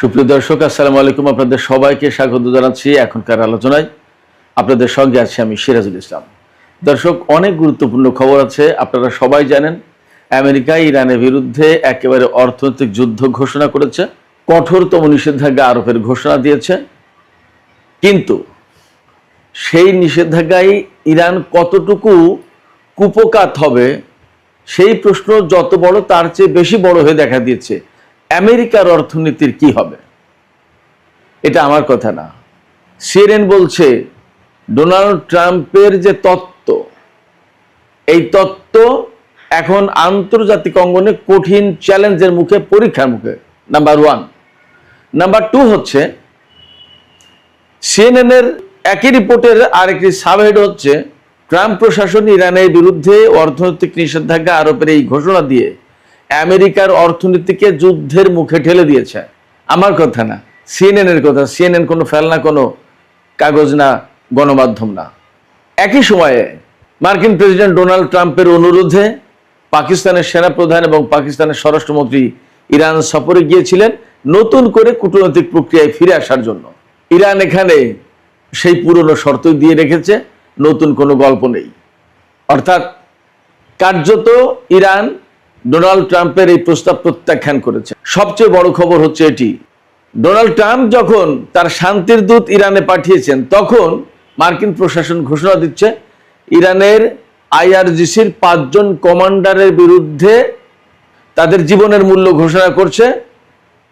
সুপ্রিয় দর্শক, আসসালামু আলাইকুম। আপনাদের সবাইকে স্বাগত জানাচ্ছি এখনকার আলোচনায়। আপনাদের সঙ্গে আছি আমি সিরাজুল ইসলাম। দর্শক, অনেক গুরুত্বপূর্ণ খবর আছে। আপনারা সবাই জানেন, আমেরিকা ইরানের বিরুদ্ধে একেবারে অর্থনৈতিক যুদ্ধ ঘোষণা করেছে, কঠোরতম নিষেধাজ্ঞা আরোপের ঘোষণা দিয়েছে। কিন্তু সেই নিষেধাজ্ঞায় ইরান কতটুকু কুপকাত হবে সেই প্রশ্ন যত বড় তার চেয়ে বেশি বড় হয়ে দেখা দিয়েছে। আমেরিকার অর্থনীতির কি হবে? এটা আমার কথা না। সিএনএন বলছে ডোনাল্ড ট্রাম্পের যে তত্ত্ব, এই তত্ত্ব এখন আন্তর্জাতিক অঙ্গনে কঠিন চ্যালেঞ্জের মুখে, পরীক্ষার মুখে। নাম্বার 1। নাম্বার 2 হচ্ছে সিএনএনের একই রিপোর্টের আরেকটি সাবহেড হচ্ছে ট্রাম্প প্রশাসন ইরানের বিরুদ্ধে অর্থনৈতিক নিষেধাজ্ঞা আরোপের এই ঘোষণা দিয়ে আমেরিকার অর্থনীতিকে যুদ্ধের মুখে ঠেলে দিয়েছে। আমার কথা না, সিএনএনের কথা। সিএনএন কোনো ফেলনা, কোনো কাগজ না, গণমাধ্যম না। একই সময়ে মার্কিন প্রেসিডেন্ট ডোনাল্ড ট্রাম্পের অনুরোধে পাকিস্তানের সেনাপ্রধান এবং পাকিস্তানের স্বরাষ্ট্রমন্ত্রী ইরান সফরে গিয়েছিলেন নতুন করে কূটনৈতিক প্রক্রিয়ায় ফিরে আসার জন্য। ইরান এখানে সেই পুরনো শর্তই দিয়ে রেখেছে, নতুন কোনো গল্প নেই। অর্থাৎ কার্যত ইরান ডোনাল্ড ট্রাম্পের এই প্রস্তাব প্রত্যাখ্যান করেছে। সবচেয়ে বড় খবর হচ্ছে এটি, ডোনাল্ড ট্রাম্প যখন তার শান্তির দূত ইরানে পাঠিয়েছেন, তখন মার্কিন প্রশাসন ঘোষণা দিচ্ছে ইরানের আইআরজিসির 5 জন কমান্ডারের বিরুদ্ধে তাদের জীবনের মূল্য ঘোষণা করছে।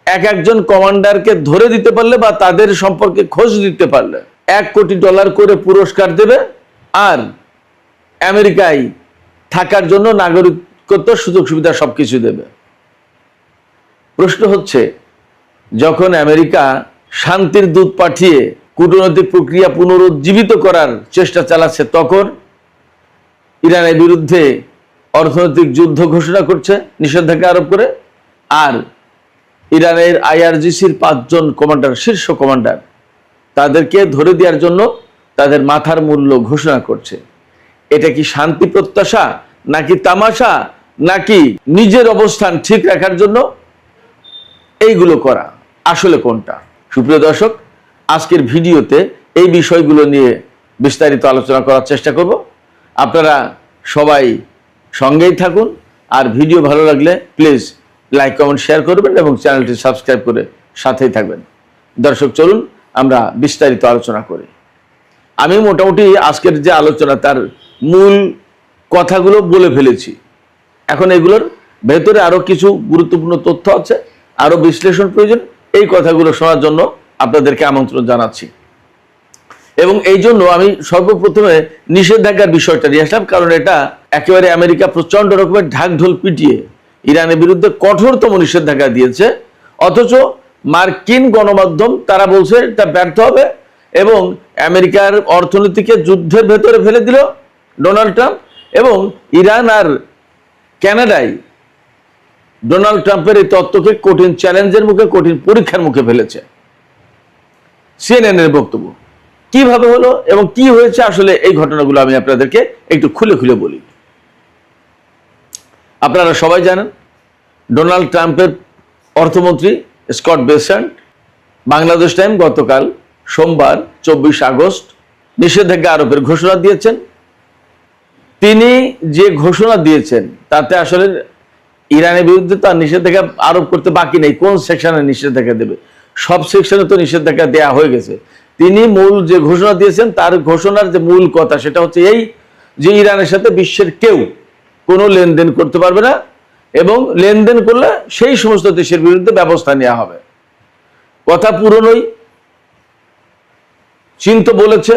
একজন কমান্ডারকে ধরে দিতে পারলে বা তাদের সম্পর্কে খোঁজ দিতে পারলে $1 কোটি করে পুরস্কার দেবে, আর আমেরিকায় থাকার জন্য নাগরিকত্ব, সুযোগ সুবিধা সবকিছু দেবে। প্রশ্ন হচ্ছে, যখন আমেরিকা শান্তির দূত পাঠিয়ে কূটনৈতিক প্রক্রিয়া পুনরুজ্জীবিত করার চেষ্টা চালাচ্ছে, তখন ইরানের বিরুদ্ধে অর্থনৈতিক যুদ্ধ ঘোষণা করছে নিষেধাজ্ঞা আরোপ করে, আর ইরানের আইআরজিসির 5 জন কমান্ডার, শীর্ষ কমান্ডার, তাদেরকে ধরে দেওয়ার জন্য তাদের মাথার মূল্য ঘোষণা করছে। এটা কি শান্তি প্রত্যাশা, নাকি তামাশা, নাকি নিজের অবস্থান ঠিক রাখার জন্য এইগুলো করা? আসলে কোনটা? সুপ্রিয় দর্শক, আজকের ভিডিওতে এই বিষয়গুলো নিয়ে বিস্তারিত আলোচনা করার চেষ্টা করব। আপনারা সবাই সঙ্গেই থাকুন, আর ভিডিও ভালো লাগলে প্লিজ লাইক, কমেন্ট, শেয়ার করবেন এবং চ্যানেলটি সাবস্ক্রাইব করে সাথেই থাকবেন। দর্শক, চলুন আমরা বিস্তারিত আলোচনা করি। আমি মোটামুটি আজকের যে আলোচনা, তার মূল কথাগুলো বলে ফেলেছি। এখন এগুলোর ভেতরে আরো কিছু গুরুত্বপূর্ণ তথ্য আছে, আরো বিশ্লেষণ প্রয়োজন। এই কথাগুলো শোনার জন্য আপনাদেরকে আমন্ত্রণ জানাচ্ছি। এবং এই জন্য আমি সর্বপ্রথমে নিষেধাজ্ঞার বিষয়টা নিয়ে আসলাম, কারণ এটা একেবারে আমেরিকা প্রচন্ড রকমের ঢাকঢোল পিটিয়ে ইরানের বিরুদ্ধে কঠোরতম নিষেধাজ্ঞা দিয়েছে, অথচ মার্কিন গণমাধ্যম তারা বলছে এটা ব্যর্থ হবে এবং আমেরিকার অর্থনীতিকে যুদ্ধের ভেতরে ফেলে দিল ডোনাল্ড ট্রাম্প। এবং ইরান আর কানাডায় ডোনাল্ড ট্রাম্পের এই তত্ত্বকে কঠিন চ্যালেঞ্জের মুখে, কঠিন পরীক্ষার মুখে ফেলেছে। সিএনএন এর বক্তব্য কিভাবে হলো এবং কি হয়েছে, আসলে এই ঘটনাগুলো আমি আপনাদেরকে একটু খুলে খুলে বলি। আপনারা সবাই জানেন, ডোনাল্ড ট্রাম্পের অর্থমন্ত্রী স্কট বেসেন্ট বাংলাদেশ টাইম গতকাল সোমবার 24 আগস্ট নিষেধাজ্ঞা আরোপের ঘোষণা দিয়েছেন। তিনি যে ঘোষণা দিয়েছেন তাতে আসলে ইরানের বিরুদ্ধে তার নিষেধাজ্ঞা আরোপ করতে বাকি নেই। কোন সেকশনে নিষেধাজ্ঞা দেবে? সব সেকশনে তো নিষেধাজ্ঞা দেওয়া হয়ে গেছে। তিনি মূল যে ঘোষণা দিয়েছেন, তার ঘোষণার যে মূল কথা সেটা হচ্ছে এই, যে ইরানের সাথে বিশ্বের কেউ কোনো লেনদেন করতে পারবে না, এবং লেনদেন করলে সেই সমস্ত দেশের বিরুদ্ধে ব্যবস্থা নেওয়া হবে। কথা পুরনোই। চীন তো বলেছে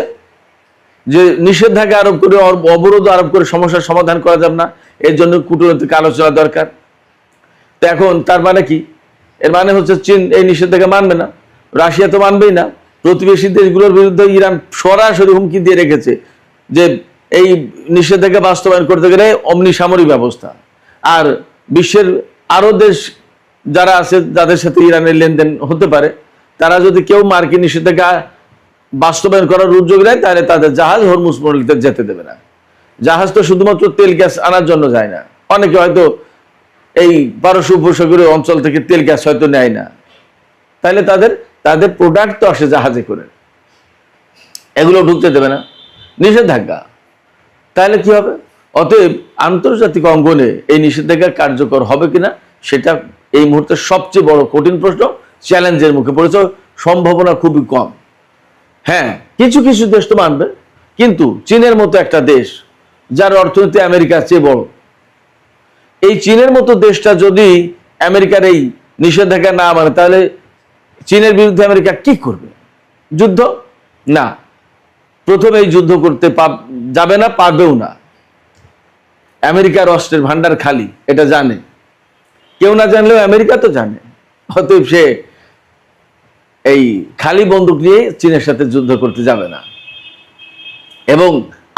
যে নিষেধাজ্ঞা আরোপ করে, অবরোধ আরোপ করে সমস্যার সমাধান করা যাবে না, এর জন্য কূটনৈতিক আলোচনা দরকার। তো এখন তার মানে কি? এর মানে হচ্ছে চীন এই নিষেধাজ্ঞা মানবে না, রাশিয়া তো মানবেই না। প্রতিবেশী দেশগুলোর বিরুদ্ধে ইরান সরাসরি হুমকি দিয়ে রেখেছে যে এই নিষেধাজ্ঞা বাস্তবায়ন করতে গেলে অমনি সামরিক ব্যবস্থা। আর বিশ্বের আরো দেশ যারা আছে, যাদের সাথে ইরানের লেনদেন হতে পারে, তারা যদি কেউ মার্কিন নিষেধাজ্ঞা বাস্তবায়ন করার উদ্যোগ নেয়, তাহলে তাদের জাহাজ হরমুজ প্রণালীতে যেতে দেবে না। জাহাজ তো শুধুমাত্র তেল গ্যাস আনার জন্য যায় না, অনেকে হয়তো এই পারস্য উপসাগরীয় অঞ্চল থেকে তেল গ্যাস হয়তো নেয় না, তাহলে তাদের তাদের প্রোডাক্ট তো আসে জাহাজে করে, এগুলো ঢুকতে দেবে না, নিষেধাজ্ঞা। তাহলে কি হবে? অতএব আন্তর্জাতিক অঙ্গনে এই নিষেধাজ্ঞা কার্যকর হবে কিনা সেটা এই মুহূর্তে সবচেয়ে বড় কঠিন প্রশ্ন, চ্যালেঞ্জের মুখে পড়েছে। সম্ভাবনা খুবই কম। হ্যাঁ, কিছু কিছু দেশ তো মানবে, কিন্তু চীনের মতো একটা দেশ যার অর্থনীতি আমেরিকার চেয়ে বড়, এই চীনের মতো দেশটা যদি আমেরিকার এই নিষেধাজ্ঞা না মানে, তাহলে চীনের বিরুদ্ধে আমেরিকা কি করবে? যুদ্ধ? না, প্রথমে এই যুদ্ধ করতে যাবে না, পারবেও না। আমেরিকার অস্ত্রের ভান্ডার খালি, এটা জানে। কেউ না জানলেও আমেরিকা তো জানে। অতএব সে এই খালি বন্দুক নিয়ে চীনের সাথে যুদ্ধ করতে যাবে না। এবং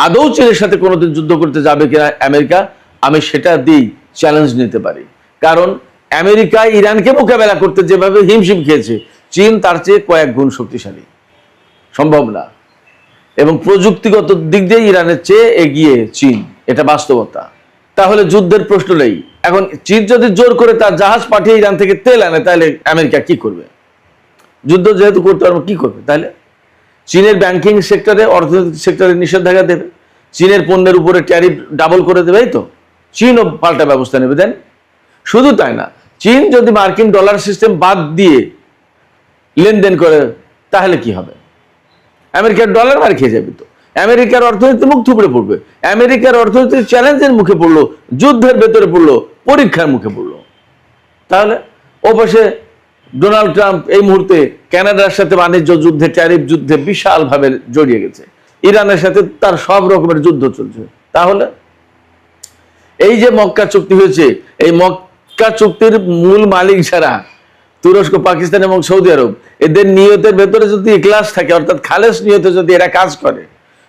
আদৌ চীনের সাথে কোনোদিন যুদ্ধ করতে যাবে কিনা আমেরিকা, আমি সেটা দিই চ্যালেঞ্জ নিতে পারি। কারণ আমেরিকা ইরানকে মোকাবেলা করতে যেভাবে হিমশিম খেয়েছে, চীন তার চেয়ে কয়েক গুণ শক্তিশালী। সম্ভব না। এবং প্রযুক্তিগত দিক দিয়ে ইরানের চেয়ে এগিয়ে চীন, এটা বাস্তবতা। তাহলে যুদ্ধের প্রশ্ন নেই। এখন চীন যদি জোর করে তার জাহাজ পাঠিয়ে ইরান থেকে তেল আনে, তাহলে আমেরিকা কি করবে? যুদ্ধ যেহেতু করতে পারবে, কি করবে? তাহলে চীনের ব্যাংকিং সেক্টরে, অর্থনৈতিক সেক্টরে নিষেধাজ্ঞা দেবে, চীনের পণ্যের উপরে ট্যারিফ ডাবল করে দেবে, এই তো। চীনও পাল্টা ব্যবস্থা নেবে। দেন শুধু তাই না, চীন যদি মার্কিন ডলার সিস্টেম বাদ দিয়ে লেনদেন করে, তাহলে কি হবে? আমেরিকার ডলার মার খেয়ে যাবে। তো আমেরিকার অর্থনীতি মুখ থুবড়ে পড়বে। আমেরিকার অর্থনীতি চ্যালেঞ্জের মুখে পড়লো, যুদ্ধের ভেতরে পড়লো, পরীক্ষার মুখে পড়লো। তাহলে ওপাশে ডোনাল্ড ট্রাম্প এই মুহূর্তে কানাডার সাথে বাণিজ্য যুদ্ধে, ট্যারিফ যুদ্ধে বিশালভাবে জড়িয়ে গেছে। ইরানের সাথে তার সব রকমের যুদ্ধ চলছে। তাহলে এই যে মক্কা চুক্তি হয়েছে, এই মক্কা চুক্তির মূল মালিক যারা, তুরস্ক, পাকিস্তান এবং সৌদি আরব, এদের নিয়তের ভেতরে যদি ইখলাস থাকে, অর্থাৎ খালেস নিয়তে যদি এরা কাজ করে,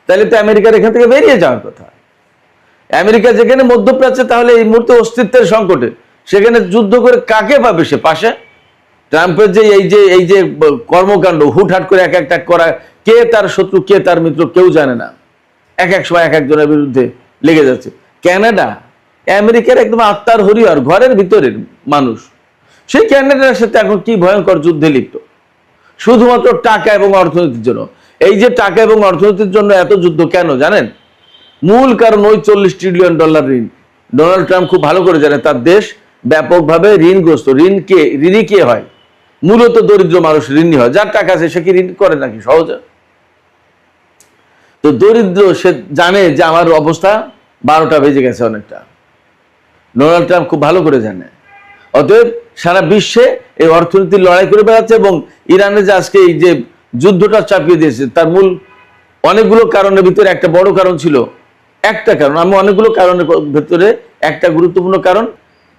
তাহলে তো আমেরিকার এখান থেকে বেরিয়ে যাওয়ার কথা। আমেরিকা যেখানে মধ্যপ্রাচ্যে তাহলে এই মুহূর্তে অস্তিত্বের সংকটে, সেখানে যুদ্ধ করে কাকে পাবে সে পাশে? ট্রাম্পের যে এই যে কর্মকাণ্ড, হুটহাট করে এক একটা করা, কে তার শত্রু কে তার মিত্র কেউ জানে না, এক এক সময় এক একজনের বিরুদ্ধে লেগে যাচ্ছে। কানাডা আমেরিকার একদম আত্মার হরিহর, ঘরের ভিতরের মানুষ, সেই ক্যানাডার সাথে এখন কি ভয়ঙ্কর যুদ্ধে লিপ্ত, শুধুমাত্র টাকা এবং অর্থনীতির জন্য। এই যে টাকা এবং অর্থনীতির জন্য এত যুদ্ধ কেন জানেন? মূল কারণ ওই $40 ট্রিলিয়ন ঋণ। ডোনাল্ড ট্রাম্প খুব ভালো করে জানে তার দেশ ব্যাপকভাবে ঋণগ্রস্ত। ঋণী কে হয়? মূলত দরিদ্র মানুষ ঋণী হয়। যার টাকা আছে সে কি ঋণ করে নাকি সহজে? তো দরিদ্র সে জানে যে আমার অবস্থা 12টা বেজে গেছে অনেকটা। ডোনাল্ড ট্রাম্প খুব ভালো করে জানে। অতএব সারা বিশ্বে এই অর্থনীতির লড়াই করে বেড়াচ্ছে। এবং ইরানে যে আজকে এই যে যুদ্ধটা চাপিয়ে দিয়েছে, তার মূল অনেকগুলো কারণের ভিতরে একটা বড় কারণ ছিল, একটা কারণ, আমি অনেকগুলো কারণের ভেতরে একটা গুরুত্বপূর্ণ কারণ,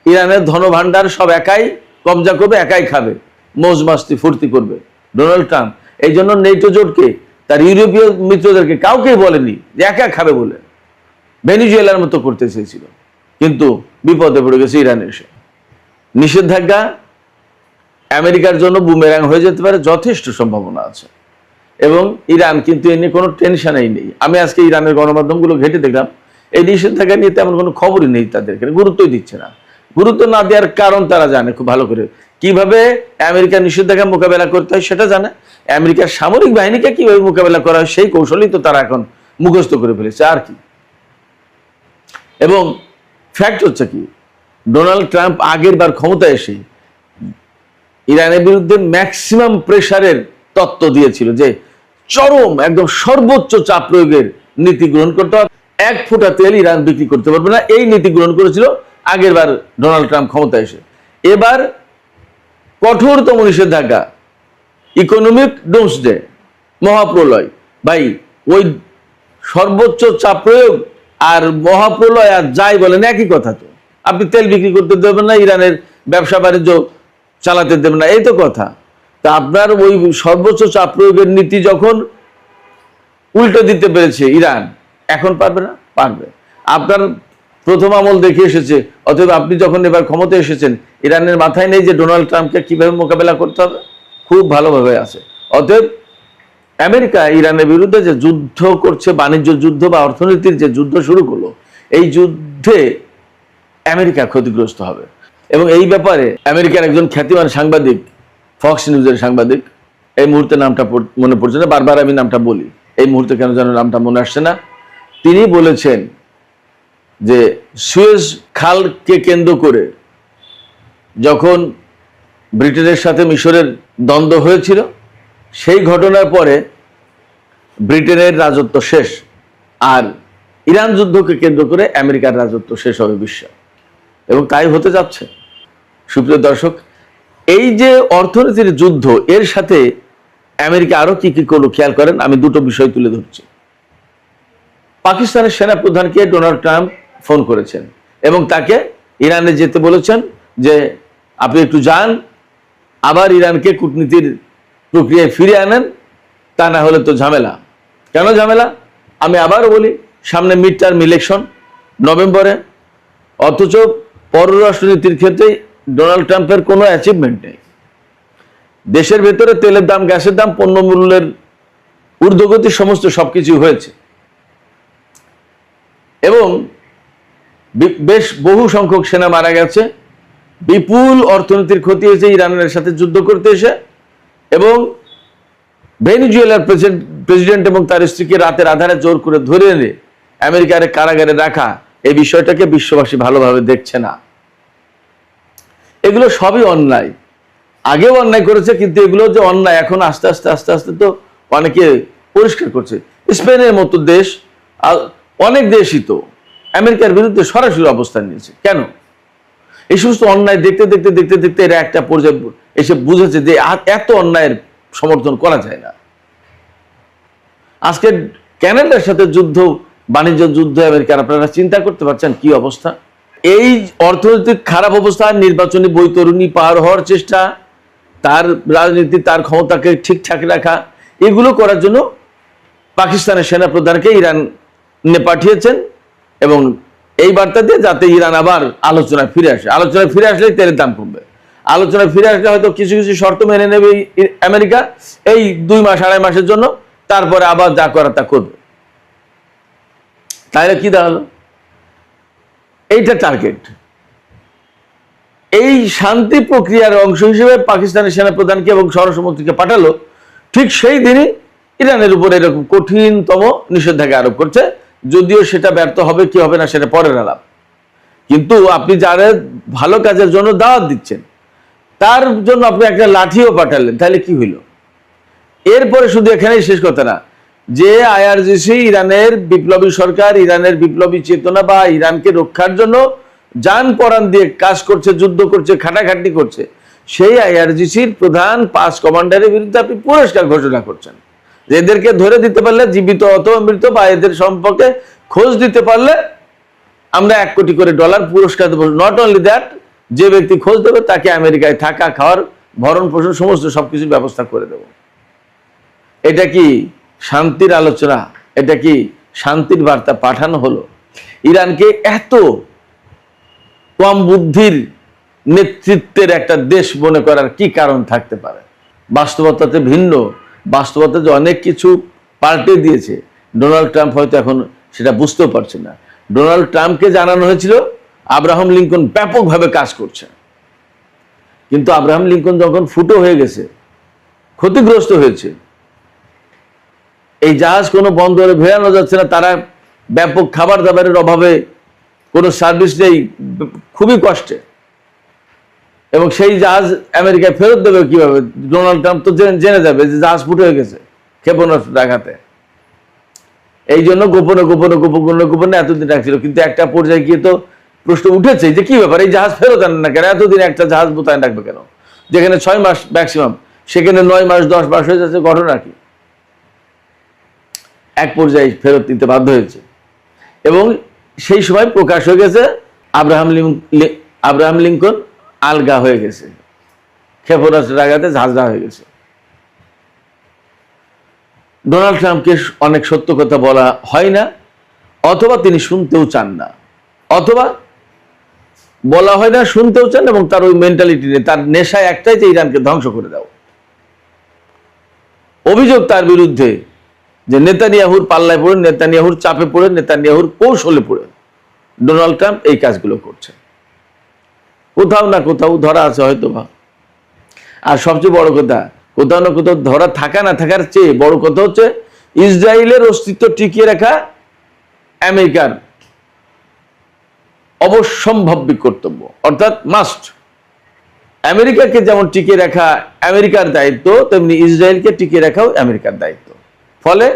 ইরানের ধনভাণ্ডার সব একাই কবজা করবে, একাই খাবে, মৌজ মাস্তি ফুর্তি করবে ডোনাল্ড ট্রাম্প। এই জন্য নেটো জোটকে, তার ইউরোপীয় মিত্রদেরকে কাউকেই বলেনি যে একা খাবে বলে, ভেনিজুয়েলার মতো করতে চেয়েছিল। কিন্তু বিপদে পড়ে গেছে ইরান এসে। নিষেধাজ্ঞা আমেরিকার জন্য বুমেরাং হয়ে যেতে পারে, যথেষ্ট সম্ভাবনা আছে। এবং ইরান কিন্তু এ নিয়ে কোনো টেনশনই নেই। আমি আজকে ইরানের গণমাধ্যমগুলো ঘেটে দেখলাম, এই নিষেধাজ্ঞা নিয়ে তেমন কোনো খবরই নেই, তাদেরকে গুরুত্বই দিচ্ছে না। গুরুত্ব না দেওয়ার কারণ তারা জানে খুব ভালো করে, কিভাবে আমেরিকার নিষেধাজ্ঞা মোকাবেলা করতে হয় সেটা জানে, আমেরিকার সামরিক বাহিনীকে কিভাবে মোকাবেলা করা হয় সেই কৌশলই তো তারা এখন মুখস্থ করে ফেলেছে, আর কি। এবং ফ্যাক্ট হচ্ছে কি, ডোনাল্ড ট্রাম্প আগের বার ক্ষমতায় এসে ইরানের বিরুদ্ধে ম্যাক্সিমাম প্রেসারের তত্ত্ব দিয়েছিল যে চরম একদম সর্বোচ্চ চাপ প্রয়োগের নীতি গ্রহণ করতে হবে, 1 ফুটা তেল ইরান বিক্রি করতে পারবে না, এই নীতি গ্রহণ করেছিল আগের বার ডোনাল্ড ট্রাম্প ক্ষমতায় এসে। এবার কঠোরতম নিষেধাজ্ঞা, ইকোনমিক ডোমসডে, মহাপ্রলয়। ভাই, ওই সর্বোচ্চ চাপ প্রয়োগ আর মহাপ্রলয় আর যাই বলেন একই কথা। তো আপনি তেল বিক্রি করতে দেবেন না, ইরানের ব্যবসা বাণিজ্য চালাতে দেবেন না, এই তো কথা। তা আপনার ওই সর্বোচ্চ চাপ প্রয়োগের নীতি যখন উল্টে দিতে পেরেছে ইরান, এখন পারবে না? পারবে। আপনার প্রথম আমল দেখে এসেছে। অতএব আপনি যখন এবার ক্ষমতায় এসেছেন, ইরানের মাথায় নেই যে ডোনাল্ড ট্রাম্পকে কিভাবে মোকাবেলা করতে হবে, খুব ভালোভাবে আছে। অতএব আমেরিকা ইরানের বিরুদ্ধে যে যুদ্ধ করছে, বাণিজ্য যুদ্ধ বা অর্থনীতির যে যুদ্ধ শুরু করলো, এই যুদ্ধে আমেরিকা ক্ষতিগ্রস্ত হবে। এবং এই ব্যাপারে আমেরিকার একজন খ্যাতিমান সাংবাদিক ফক্স নিউজের সাংবাদিক, এই মুহূর্তে নামটা মনে পড়ছে না, বারবার আমি নামটা বলি, এই মুহূর্তে কেন যেন নামটা মনে আসছে না। তিনি বলেছেন যে সুয়েজ খালকে কেন্দ্র করে যখন ব্রিটেনের সাথে মিশরের দ্বন্দ্ব হয়েছিল, সেই ঘটনার পরে ব্রিটেনের রাজত্ব শেষ, আর ইরান যুদ্ধকে কেন্দ্র করে আমেরিকার রাজত্ব শেষ হবে বিশ্ব, এবং তাই হতে যাচ্ছে। সুপ্রিয় দর্শক, এই যে অর্থনীতির যুদ্ধ, এর সাথে আমেরিকা আরো কি কি করলো খেয়াল করেন। আমি দুটো বিষয় তুলে ধরছি। পাকিস্তানের সেনাপ্রধানকে ডোনাল্ড ট্রাম্প ফোন করেছেন এবং তাকে ইরানে যেতে বলেছেন যে আপনি একটু যান, আবার ইরানকে কূটনীতির প্রক্রিয়ায় ফিরে আনেন, তা না হলে তো ঝামেলা। কেন ঝামেলা? আমি আবারও বলি, সামনে মিড টার্ম ইলেকশন নভেম্বরে, অথচ পররাষ্ট্রনীতির ক্ষেত্রে ডোনাল্ড ট্রাম্পের কোনো অ্যাচিভমেন্ট নেই। দেশের ভেতরে তেলের দাম, গ্যাসের দাম, পণ্যমূল্যের ঊর্ধ্বগতি, সমস্ত সবকিছু হয়েছে, এবং বেশ বহু সংখ্যক সেনা মারা গেছে, বিপুল অর্থনীতির ক্ষতি হয়েছে ইরানের সাথে যুদ্ধ করতে এসে, এবং ভেনিজুয়েলার প্রেসিডেন্ট এবং তার স্ত্রীকে রাতের আধারে জোর করে ধরে এনে আমেরিকার কারাগারে রাখা, এই বিষয়টাকে বিশ্ববাসী ভালোভাবে দেখছে না। এগুলো সবই অন্যায়, আগেও অন্যায় করেছে, কিন্তু এগুলো যে অন্যায় এখন আস্তে আস্তে আস্তে আস্তে তো অনেকে পরিষ্কার করছে। স্পেনের মতো দেশ, অনেক দেশই তো আমেরিকার বিরুদ্ধে সরাসরি অবস্থান নিয়েছে। কেন? এই সমস্ত অন্যায় দেখতে দেখতে দেখতে দেখতে এরা একটা পর্যায়ে এসে বুঝেছে যে এত অন্যায়ের সমর্থন করা যায় না। আজকে ক্যানাডার সাথে যুদ্ধ, বাণিজ্য যুদ্ধ আমেরিকার, আপনারা চিন্তা করতে পারছেন কি অবস্থা? এই অর্থনৈতিক খারাপ অবস্থা, নির্বাচনী বৈতরণী পার হওয়ার চেষ্টা, তার রাজনীতি, তার ক্ষমতাকে ঠিকঠাক রাখা, এগুলো করার জন্য পাকিস্তানের সেনাপ্রধানকে ইরানে পাঠিয়েছেন, এবং এই বার্তা দিয়ে যাতে ইরান আবার আলোচনায় ফিরে আসে। আলোচনায় ফিরে আসলেই তেলের দাম কমবে, আলোচনায় ফিরে আসলে হয়তো কিছু কিছু শর্ত মেনে নেবে আমেরিকা এই 2 মাস 2.5 মাসের জন্য, তারপরে আবার যা করা তা করবে। তাহলে কি দাঁড়ালো? এইটা টার্গেট। এই শান্তি প্রক্রিয়ার অংশ হিসেবে পাকিস্তানের সেনাপ্রধানকে এবং স্বরাষ্ট্রমন্ত্রীকে পাঠালো, ঠিক সেই দিনই ইরানের উপর এরকম কঠিনতম নিষেধাজ্ঞা আরোপ করছে। যদিও সেটা ব্যর্থ হবে কি হবে না সেটা পরের আলাপ, কিন্তু আপনি যারা ভালো কাজের জন্য দাওয়াত দিচ্ছেন, তার জন্য আপনি একটা লাঠিও পাঠালেন, তাহলে কি হইল? এরপরে শুধু এখানেই শেষ কথা না, যে আইআরজিসি ইরানের বিপ্লবী সরকার, ইরানের বিপ্লবী চেতনা বা ইরানকে রক্ষার জন্য জান পরাণ দিয়ে কাজ করছে, যুদ্ধ করছে, খাটাখাটি করছে, সেই আইআরজিসির প্রধান 5 কমান্ডারের বিরুদ্ধে আপনি পুরস্কার ঘোষণা করছেন। এদেরকে ধরে দিতে পারলে, জীবিত অথবা মৃত, বা এদের সম্পর্কে খোঁজ দিতে পারলে আমরা $1 কোটি করে পুরস্কার দেবো। নট অনলি দ্যাট, যে ব্যক্তি খোঁজ দেবে তাকে আমেরিকায় থাকা, খাওয়ার, ভরণ পোষণ সমস্ত সবকিছুর ব্যবস্থা করে দেব। এটা কি শান্তির আলোচনা? এটা কি শান্তির বার্তা পাঠানো হলো? ইরানকে এত কম বুদ্ধির নেতৃত্বের একটা দেশ মনে করার কি কারণ থাকতে পারে? বাস্তবতাতে ভিন্ন, বাস্তবতা যে অনেক কিছু পাল্টে দিয়েছে, ডোনাল্ড ট্রাম্প হয়তো এখন সেটা বুঝতেও পারছে না। ডোনাল্ড ট্রাম্পকে জানানো হয়েছিল আব্রাহাম লিঙ্কন ব্যাপকভাবে কাজ করছে, কিন্তু আব্রাহাম লিঙ্কন যখন ফুটো হয়ে গেছে, ক্ষতিগ্রস্ত হয়েছে, এই জাহাজ কোনো বন্দরে ভেড়ানো যাচ্ছে না, তারা ব্যাপক খাবার দাবারের অভাবে কোনো সার্ভিস নেই, খুবই কষ্টে, এবং সেই জাহাজ আমেরিকায় ফেরত দেবে কিভাবে? ডোনাল্ড ট্রাম্প তো জেনে যাবে যে জাহাজ ফুটো হয়ে গেছে ক্ষেপণাস্ত্র আঘাতে। এই জন্য গোপনে গোপনে গোপনে গোপনে এতদিন রাখছিল, কিন্তু একটা পর্যায়ে গিয়ে তো প্রশ্ন উঠেছে যে কি ব্যাপার, এই জাহাজ ফেরত আনেন না কেন? এতদিন একটা জাহাজ মোতায়েন রাখবে কেন? যেখানে 6 মাস ম্যাক্সিমাম, সেখানে 9 মাস 10 মাস হয়ে যাচ্ছে, ঘটনা কি? এক পর্যায়ে ফেরত নিতে বাধ্য হয়েছে, এবং সেই সময় প্রকাশ হয়ে গেছে আব্রাহাম লিঙ্কন আলগা হয়ে গেছে, ক্ষেপণাস্ত্রের আঘাতে ঝাঁঝরা হয়ে গেছে। ডোনাল্ড ট্রাম্পকে অনেক সত্য কথা বলা হয় না, অথবা তিনি শুনতেও চান না, অথবা বলা হয় না, শুনতেও চান, এবং তার ওই মেন্টালিটি নেই, তার নেশা একটাই যে ইরানকে ধ্বংস করে দাও। অভিযোগ তার বিরুদ্ধে যে নেতানিয়াহুর পাল্লায় পড়ে, নেতানিয়াহুর চাপে পড়ে, নেতানিয়াহুর কৌশলে পড়ে ডোনাল্ড ট্রাম্প এই কাজগুলো করছে। কোথাও না কোথাও ধরা আছে হয়তো বা। আর সবচেয়ে বড় কথা, কোথাও না কোথাও ধরা থাকা না থাকার চেয়ে বড় কথা হচ্ছে ইসরায়েলের অস্তিত্ব টিকিয়ে রাখা আমেরিকার অবশ্যম্ভাবী কর্তব্য, অর্থাৎ মাস্ট। আমেরিকাকে যেমন টিকিয়ে রাখা আমেরিকার দায়িত্ব, তেমনি ইসরায়েলকে টিকিয়ে রাখাও আমেরিকার দায়িত্ব। ফলে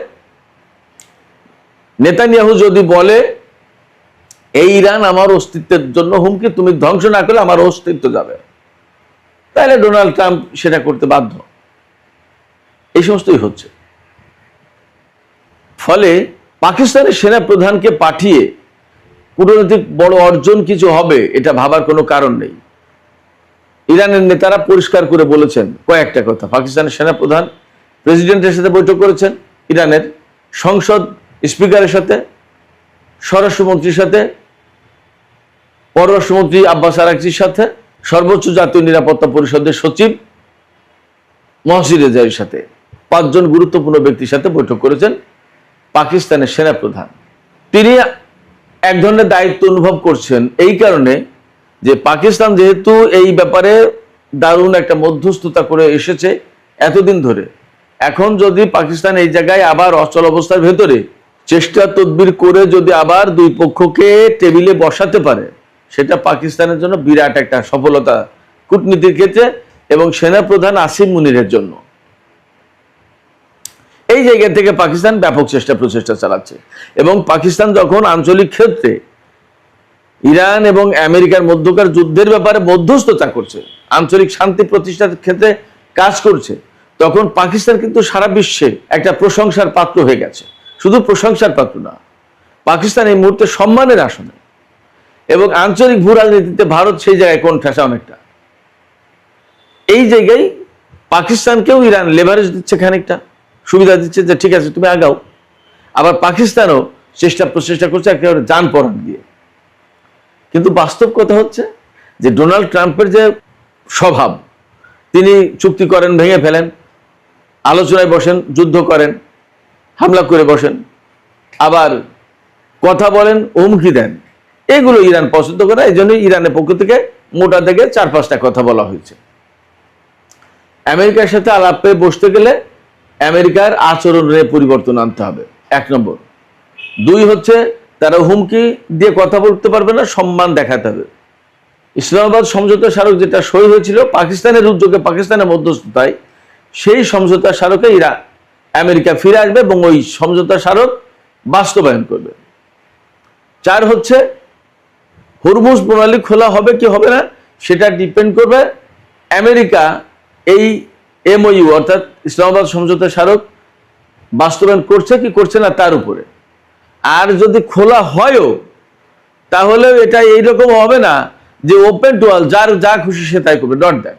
নেতানিয়াহু যদি বলে এই ইরান আমার অস্তিত্বের জন্য হুমকি, তুমি ধ্বংস না করলে আমার অস্তিত্ব যাবে, তাহলে ডোনাল্ড ট্রাম্প সেটা করতে বাধ্য। এই সমস্তই হচ্ছে। ফলে পাকিস্তানের সেনা প্রধানকে পাঠিয়ে কূটনৈতিক বড় অর্জন কিছু হবে এটা ভাবার কোনো কারণ নেই। ইরানের নেতারা পরিষ্কার করে বলেছেন কয়েকটা কথা। পাকিস্তানের সেনা প্রধান প্রেসিডেন্টের সাথে বৈঠক করেছেন, ইরানের সংসদ স্পিকারের সাথে, স্বরাষ্ট্রমন্ত্রীর সাথে, পররাষ্ট্রমন্ত্রী আব্বাস আরাকচির সাথে, সর্বোচ্চ জাতীয় নিরাপত্তা পরিষদের সচিব মহসিন রেজাইর সাথে, 5 জন গুরুত্বপূর্ণ ব্যক্তির সাথে বৈঠক করেছেন পাকিস্তানের সেনা প্রধান। তিনি এক ধরনের দায়িত্ব অনুভব করছেন এই কারণে যে পাকিস্তান যেহেতু এই ব্যাপারে দারুণ একটা মধ্যস্থতা করে এসেছে এতদিন ধরে, এখন যদি পাকিস্তান এই জায়গায় আবার অচল অবস্থার ভেতরে চেষ্টা তদবির করে যদি আবার দুই পক্ষকে টেবিলে বসাতে পারে, সেটা পাকিস্তানের জন্য বিরাট একটা সফলতা কূটনীতির ক্ষেত্রে এবং সেনাপ্রধান আসিম মুনিরের জন্য। এই জায়গা থেকে পাকিস্তান ব্যাপক প্রচেষ্টা চালাচ্ছে এবং পাকিস্তান যখন আঞ্চলিক ক্ষেত্রে ইরান এবং আমেরিকার মধ্যকার যুদ্ধের ব্যাপারে মধ্যস্থতা করছে, আঞ্চলিক শান্তি প্রতিষ্ঠার ক্ষেত্রে কাজ করছে, তখন পাকিস্তান কিন্তু সারা বিশ্বে একটা প্রশংসার পাত্র হয়ে গেছে। শুধু প্রশংসার পাত্র না, পাকিস্তান এই মুহূর্তে সম্মানের আসনে এবং আঞ্চলিক ভূ রাজনীতিতে ভারত সেই জায়গায় কোণ ঠেসা অনেকটা। এই জায়গায় পাকিস্তানকেও ইরান লেভারেজ দিচ্ছে, খানিকটা সুবিধা দিচ্ছে যে ঠিক আছে তুমি আগাও। আবার পাকিস্তানও প্রচেষ্টা করছে একেবারে জান পরাণ দিয়ে। কিন্তু বাস্তব কথা হচ্ছে যে ডোনাল্ড ট্রাম্পের যে স্বভাব, তিনি চুক্তি করেন, ভেঙে ফেলেন, আলোচনায় বসেন, যুদ্ধ করেন, হামলা করে বসেন, আবার কথা বলেন, হুমকি দেন, এগুলো ইরান পছন্দ করে। এই জন্যই ইরানের পক্ষ থেকে মোটা থেকে 4-5টা কথা বলা হয়েছে। আমেরিকার সাথে আলাপে বসতে গেলে আমেরিকার আচরণে পরিবর্তন আনতে হবে, 1 নম্বর। 2 হচ্ছে তারা হুমকি দিয়ে কথা বলতে পারবে না, সম্মান দেখাতে হবে। ইসলামাবাদ সমঝোতা স্মারক যেটা সই হয়েছিল পাকিস্তানের উদ্যোগে, পাকিস্তানের মধ্যস্থতায়, সেই সমঝোতা স্মারকে আমেরিকা ফিরে আসবে এবং ওই সমঝোতা স্মারক বাস্তবায়ন করবে। 4 হচ্ছে হরমুজ প্রণালী খোলা হবে কি হবে না সেটা ডিপেন্ড করবে আমেরিকা এই এমওইউ অর্থাৎ ইসলামাবাদ সমঝোতা স্মারক বাস্তবায়ন করছে কি করছে না তার উপরে। আর যদি খোলা হয়ও তাহলে এটা এইরকম হবে না যে ওপেন টু অল, যার যা খুশি সে তাই করবে, নট দ্যাট।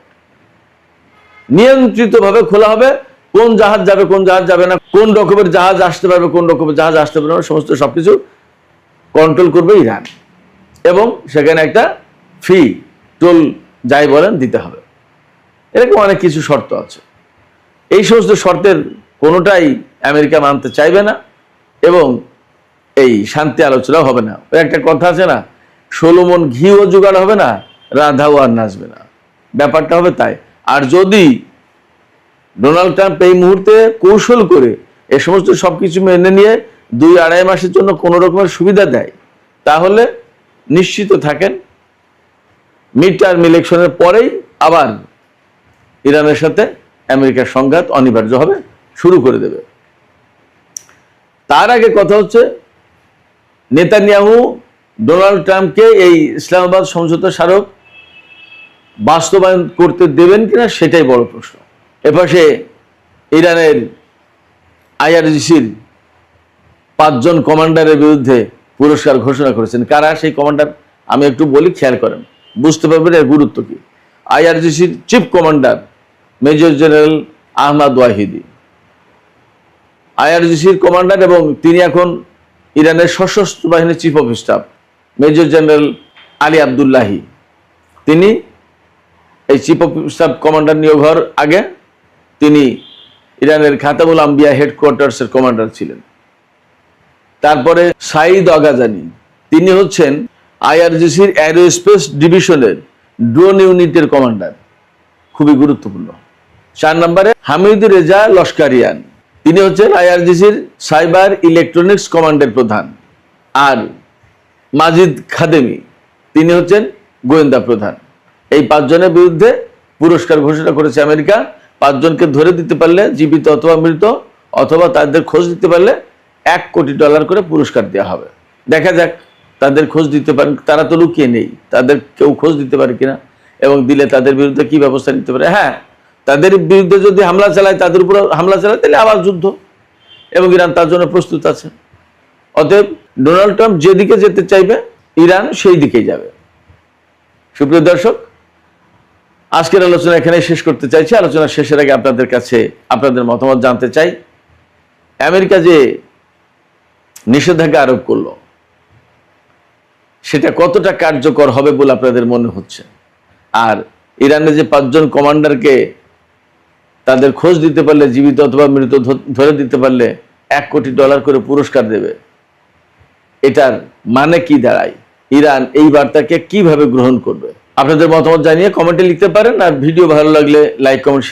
নিয়ন্ত্রিতভাবে খোলা হবে, কোন জাহাজ যাবে কোন জাহাজ যাবে না, কোন রকমের জাহাজ আসতে পারবে কোন রকমের জাহাজ আসতে পারবে না, সমস্ত সবকিছু কন্ট্রোল করবে ইরান এবং সেখানে একটা ফি টোল যাই বলেন দিতে হবে। এরকম অনেক কিছু শর্ত আছে। এই সমস্ত শর্তের কোনোটাই আমেরিকা মানতে চাইবে না এবং এই শান্তি আলোচনাও হবে না। ওই একটা কথা আছে না, 16 মণ ঘিও জোগাড় হবে না, রাধাও আর নাচবে না, ব্যাপারটা হবে তাই। আর যদি ডোনাল্ড ট্রাম্প এই মুহূর্তে কৌশল করে এ সমস্ত সবকিছু মেনে নিয়ে 2-2.5 মাসের জন্য কোনো রকমের সুবিধা দেয়, তাহলে নিশ্চিত থাকেন মিড টার্ম ইলেকশনের পরেই আবার ইরানের সাথে আমেরিকার সংঘাত অনিবার্য হবে, শুরু করে দেবে। তার আগে কথা হচ্ছে নেতানিয়াহু ডোনাল্ড ট্রাম্পকে এই ইসলামাবাদ সমঝোতা স্মারক বাস্তবায়ন করতে দেবেন কিনা সেটাই বড় প্রশ্ন। এপাশে ইরানের আইআরজিসির 5 জন কমান্ডারের বিরুদ্ধে পুরস্কার ঘোষণা করেছেন। কারা সেই কমান্ডার আমি একটু বলি, খেয়াল করেন, বুঝতে পারবেন এর গুরুত্ব কি। আইআরজিসির chief commander major general Ahmad Vahidi, আইআরজিসির কমান্ডার এবং তিনি এখন ইরানের সশস্ত্র বাহিনীর chief of staff major general Ali Abdollahi, তিনি এই চিফ অফ স্টাফ কমান্ডার নিয়োগ হওয়ার আগে তিনি ইরানের খাতামুল আম্বিয়া হেডকোয়ার্টার্সের কমান্ডার ছিলেন। তারপরে সাইদ আগাজানি, তিনি হচ্ছেন আইআরজিসির অ্যারোস্পেস ডিভিশনের ড্রোন ইউনিটের কমান্ডার। খুবই গুরুত্বপূর্ণ। 4 নম্বরে হামিদ রেজা লস্করিয়ান, তিনি হচ্ছেন আইআরজিসির সাইবার ইলেকট্রনিক্স কমান্ডের প্রধান। আর মাজিদ খাদেমি, তিনি হচ্ছেন গোয়েন্দা প্রধান। এই 5 জনের বিরুদ্ধে পুরস্কার ঘোষণা করেছে আমেরিকা। 5 জনকে ধরে দিতে পারলে, জীবিত অথবা মৃত, অথবা তাদের খোঁজ দিতে পারলে $1 কোটি করে পুরস্কার দেওয়া হবে। দেখা যাক তাদের খোঁজ দিতে পারেন, তারা তো লুকিয়ে নেই, তাদের কেউ খোঁজ দিতে পারে কিনা, এবং দিলে তাদের বিরুদ্ধে কি ব্যবস্থা নিতে পারে। হ্যাঁ, তাদের বিরুদ্ধে যদি হামলা চালায়, তাদের উপর হামলা চালায়, তাহলে আবার যুদ্ধ, এবং ইরান তার জন্য প্রস্তুত আছে। অতএব ডোনাল্ড ট্রাম্প যেদিকে যেতে চাইবে, ইরান সেই দিকেই যাবে। সুপ্রিয় দর্শক, আজকের আলোচনা এখানে শেষ করতে চাইছি। আলোচনা শেষের আগে আপনাদের কাছে আপনাদের মতামত জানতে চাই। আমেরিকা যে নিষেধাজ্ঞা আরোপ করলো, সেটা কতটা কার্যকর হবে বলে আপনাদের মনে হচ্ছে? আর ইরানের যে 5 জন কমান্ডারকে তাদের খোঁজ দিতে পারলে, জীবিত অথবা মৃত ধরে দিতে পারলে $1 কোটি করে পুরস্কার দেবে, এটার মানে কি দাঁড়ায়? ইরান এই বার্তাকে কিভাবে গ্রহণ করবে? আপনাদের মতামত জানিয়ে কমেন্টে লিখতে পারেন। আর ভিডিও ভালো লাগলে লাইক, কমেন্ট, শেয়ার